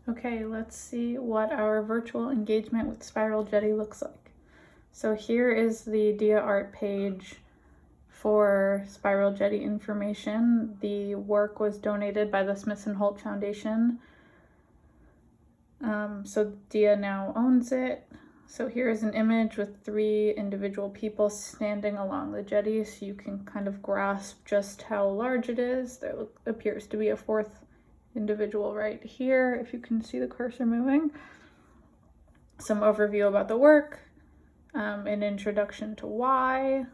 Okay, let's see what our virtual engagement with Spiral Jetty looks like. So here is the Dia Art page for Spiral Jetty information. The work was donated by the Smith & Holt Foundation. So Dia now owns it. So here is an image with 3 individual people standing along the jetty, so you can kind of grasp just how large it is. There appears to be a 4th individual right here, if you can see the cursor moving. Some overview about the work, an introduction to why,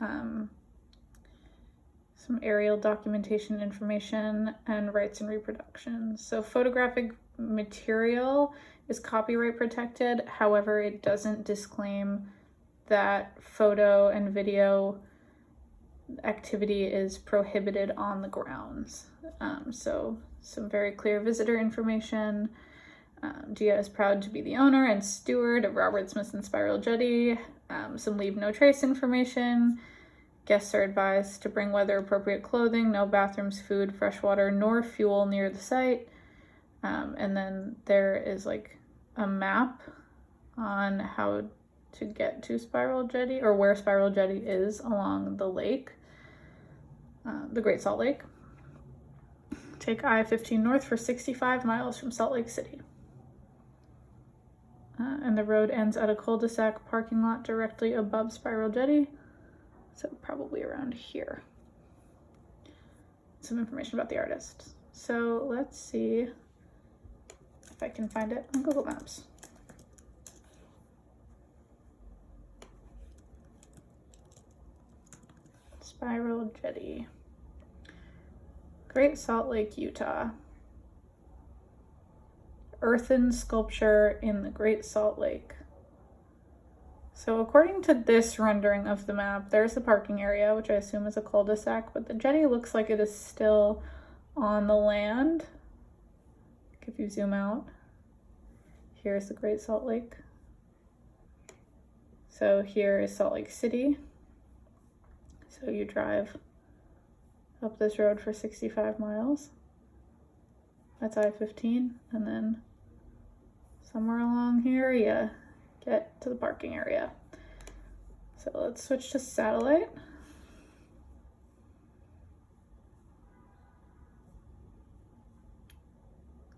some aerial documentation information, and rights and reproduction. So photographic material is copyright protected. However, it doesn't disclaim that photo and video activity is prohibited on the grounds. So some very clear visitor information. Dia is proud to be the owner and steward of Robert Smith and Spiral Jetty. Some leave no trace information. Guests are advised to bring weather appropriate clothing, no bathrooms, food, fresh water, nor fuel near the site. And then there is like a map on how to get to Spiral Jetty, or where Spiral Jetty is along the lake, the Great Salt Lake. Take I-15 north for 65 miles from Salt Lake City. And the road ends at a cul-de-sac parking lot directly above Spiral Jetty, so probably around here. Some information about the artist. So let's see if I can find it on Google Maps. Spiral Jetty. Great Salt Lake, Utah. Earthen sculpture in the Great Salt Lake. So according to this rendering of the map, there's the parking area, which I assume is a cul-de-sac, but the jetty looks like it is still on the land. If you zoom out, here's the Great Salt Lake. So here is Salt Lake City. So you drive up this road for 65 miles. That's I-15, and then somewhere along here you get to the parking area. So let's switch to satellite.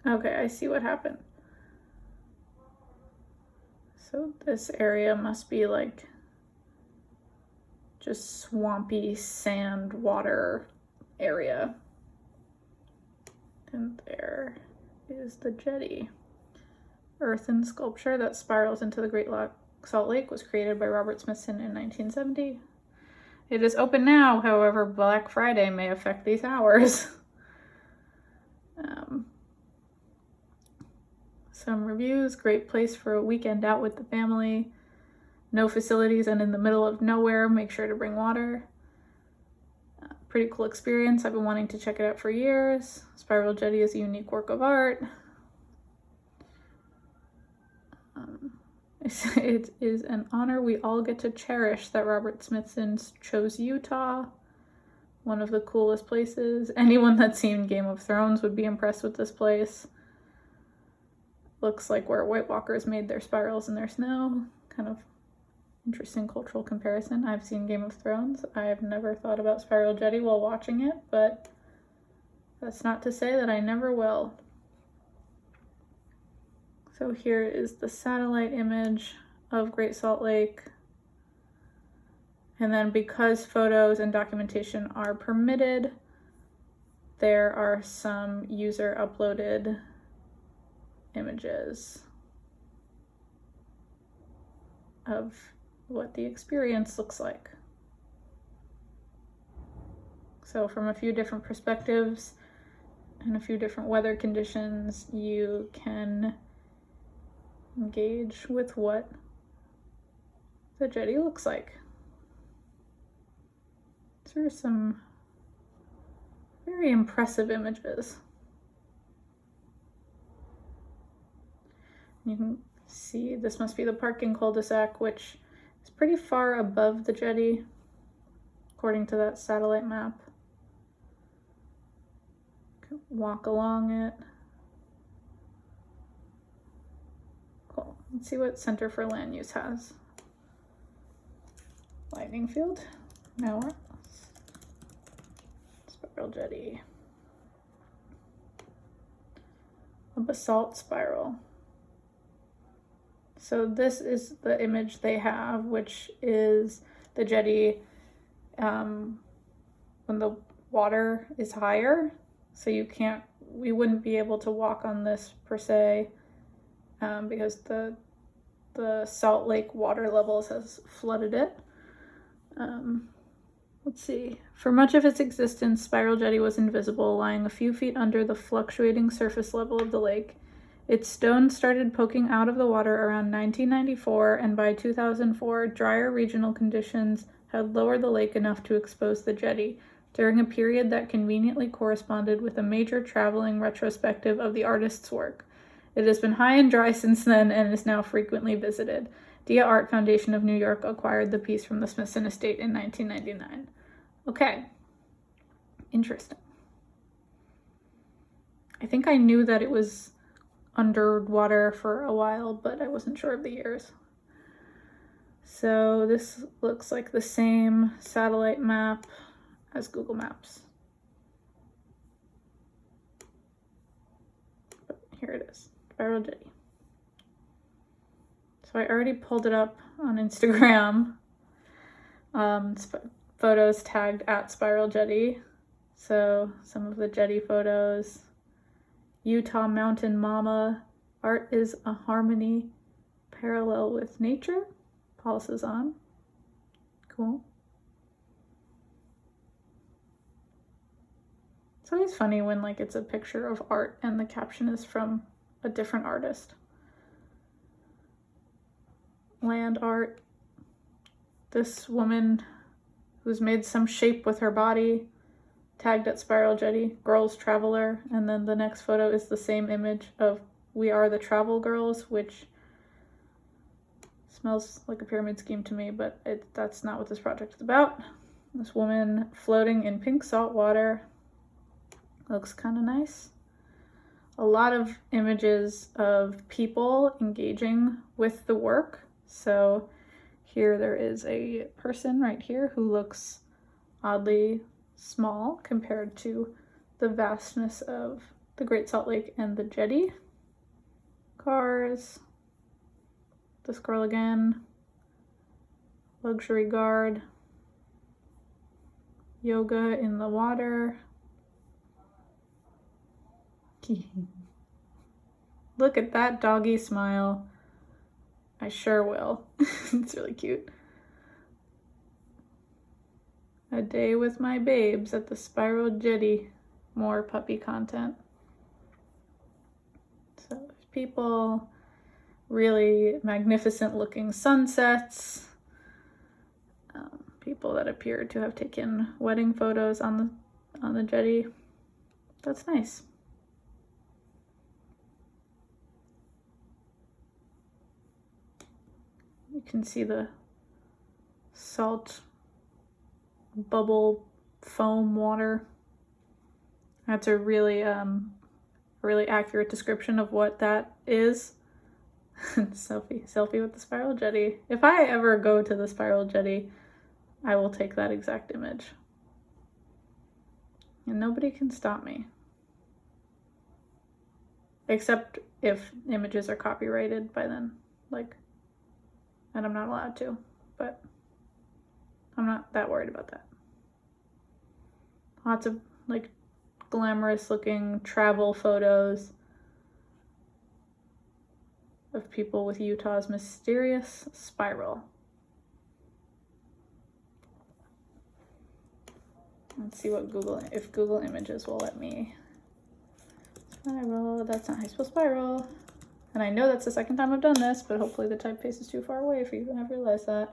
Okay, I see what happened. So this area must be like just swampy sand water area. And there is the jetty. Earthen sculpture that spirals into the Great Salt Lake was created by Robert Smithson in 1970. It is open now, however, Black Friday may affect these hours. Some reviews: great place for a weekend out with the family. No facilities and in the middle of nowhere. Make sure to bring water. Pretty cool experience. I've been wanting to check it out for years. Spiral Jetty is a unique work of art. It is an honor we all get to cherish that Robert Smithson chose Utah, one of the coolest places. Anyone that's seen Game of Thrones would be impressed with this place. Looks like where White Walkers made their spirals in their snow. Kind of interesting cultural comparison. I've seen Game of Thrones. I have never thought about Spiral Jetty while watching it, but that's not to say that I never will. So here is the satellite image of Great Salt Lake. And then because photos and documentation are permitted, there are some user uploaded images of what the experience looks like. So from a few different perspectives and a few different weather conditions, you can engage with what the jetty looks like. These are some very impressive images. You can see this must be the parking cul-de-sac, which is pretty far above the jetty, according to that satellite map. You can walk along it. Let's see what Center for Land Use has. Lightning field. Now we're spiral jetty. A basalt spiral. So this is the image they have, which is the jetty when the water is higher. So we wouldn't be able to walk on this per se because the Salt Lake water levels has flooded it. Let's see. For much of its existence, Spiral Jetty was invisible, lying a few feet under the fluctuating surface level of the lake. Its stone started poking out of the water around 1994, and by 2004, drier regional conditions had lowered the lake enough to expose the jetty, during a period that conveniently corresponded with a major traveling retrospective of the artist's work. It has been high and dry since then and is now frequently visited. Dia Art Foundation of New York acquired the piece from the Smithson estate in 1999. Okay, interesting. I think I knew that it was underwater for a while, but I wasn't sure of the years. So this looks like the same satellite map as Google Maps. But here it is, Spiral Jetty. So I already pulled it up on Instagram. Photos tagged at Spiral Jetty. So some of the jetty photos. Utah Mountain Mama. Art is a harmony parallel with nature. Paul Cezanne. Cool. It's always funny when like it's a picture of art and the caption is from a different artist. Land art. This woman who's made some shape with her body, tagged at Spiral Jetty, Girls Traveler, and then the next photo is the same image of We Are the Travel Girls, which smells like a pyramid scheme to me, but that's not what this project is about. This woman floating in pink salt water looks kind of nice. A lot of images of people engaging with the work. So here there is a person right here who looks oddly small compared to the vastness of the Great Salt Lake and the jetty. Cars. This girl again. Luxury guard. Yoga in the water. Look at that doggy smile. I sure will. It's really cute. A day with my babes at the Spiral Jetty. More puppy content. So people, really magnificent looking sunsets. People that appear to have taken wedding photos on the jetty. That's nice. You can see the salt bubble foam water. That's a really accurate description of what that is. Selfie with the Spiral Jetty. If I ever go to the Spiral Jetty, I will take that exact image. And nobody can stop me. Except if images are copyrighted by then, and I'm not allowed to, but I'm not that worried about that. Lots of glamorous looking travel photos of people with Utah's mysterious spiral. Let's see if Google Images will let me. Spiral, that's not how you spell spiral. And I know that's the second time I've done this, but hopefully the typeface is too far away for you to have realized that.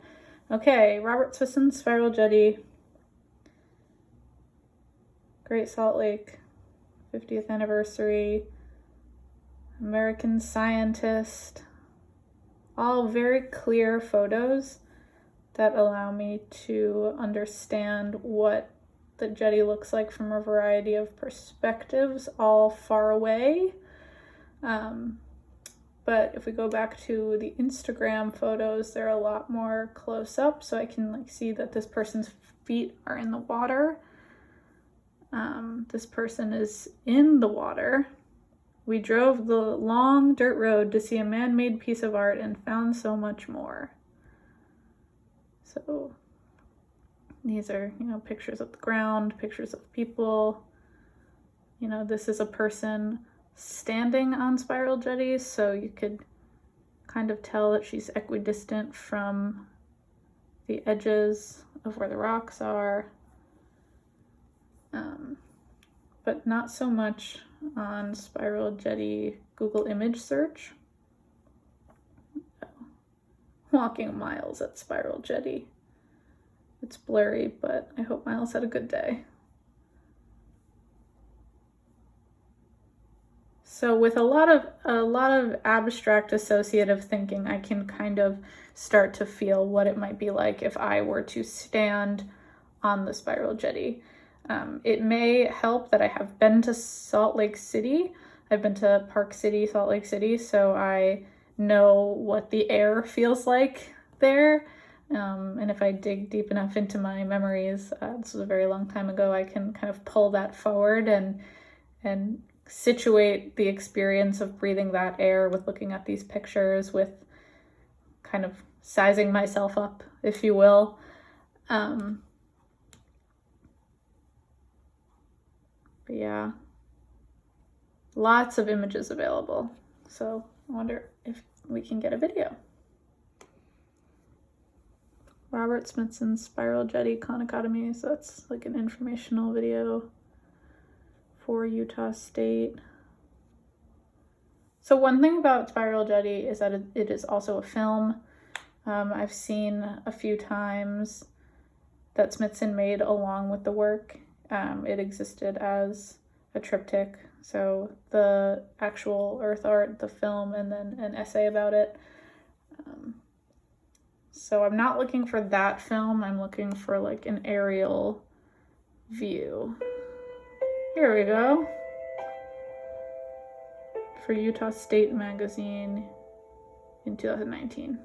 Okay, Robert Swisson's Spiral Jetty. Great Salt Lake, 50th anniversary. American Scientist. All very clear photos that allow me to understand what the jetty looks like from a variety of perspectives, all far away. But if we go back to the Instagram photos, they're a lot more close up, so I can like see that this person's feet are in the water. This person is in the water. We drove the long dirt road to see a man-made piece of art and found so much more. So these are, you know, pictures of the ground, pictures of people. You know, this is a person standing on spiral jetties, so you could kind of tell that she's equidistant from the edges of where the rocks are. But not so much on spiral jetty Google image search. Walking Miles at Spiral Jetty. It's blurry, but I hope Miles had a good day. So with a lot of abstract associative thinking, I can kind of start to feel what it might be like if I were to stand on the spiral jetty. It may help that I have been to Salt Lake City. I've been to Park City, Salt Lake City, so I know what the air feels like there. And if I dig deep enough into my memories, this was a very long time ago, I can kind of pull that forward and situate the experience of breathing that air with looking at these pictures, with kind of sizing myself up, if you will. But yeah, lots of images available. So I wonder if we can get a video. Robert Smithson's Spiral Jetty Conicotomy. So that's like an informational video for Utah State. So one thing about Spiral Jetty is that it is also a film. I've seen a few times that Smithson made along with the work. It existed as a triptych, so the actual earth art, the film, and then an essay about it. So I'm not looking for that film, I'm looking for like an aerial view. Here we go. For Utah State Magazine in 2019.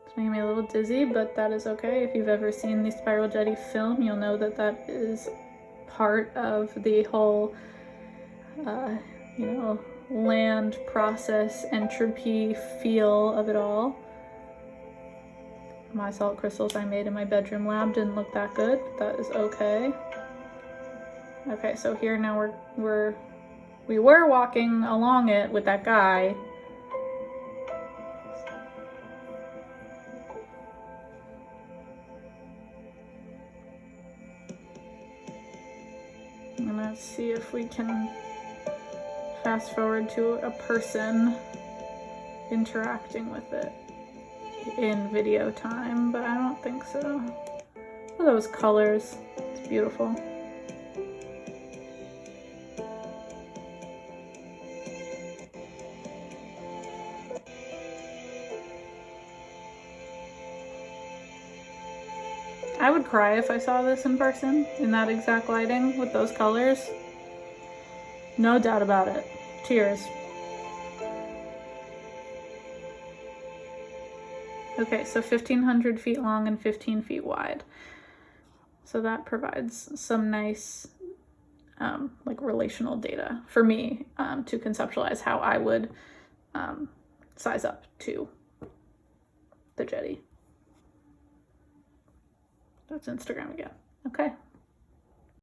It's making me a little dizzy, but that is okay. If you've ever seen the Spiral Jetty film, you'll know that that is part of the whole you know, land process, entropy feel of it all. My salt crystals I made in my bedroom lab didn't look that good. That is okay. Okay, so here now we were walking along it with that guy. And let's see if we can fast forward to a person interacting with it in video time, but I don't think so. Look at those colors. It's beautiful. I would cry if I saw this in person, in that exact lighting, with those colors. No doubt about it. Tears. Okay, so 1,500 feet long and 15 feet wide. So that provides some nice like relational data for me to conceptualize how I would size up to the jetty. That's Instagram again. Okay.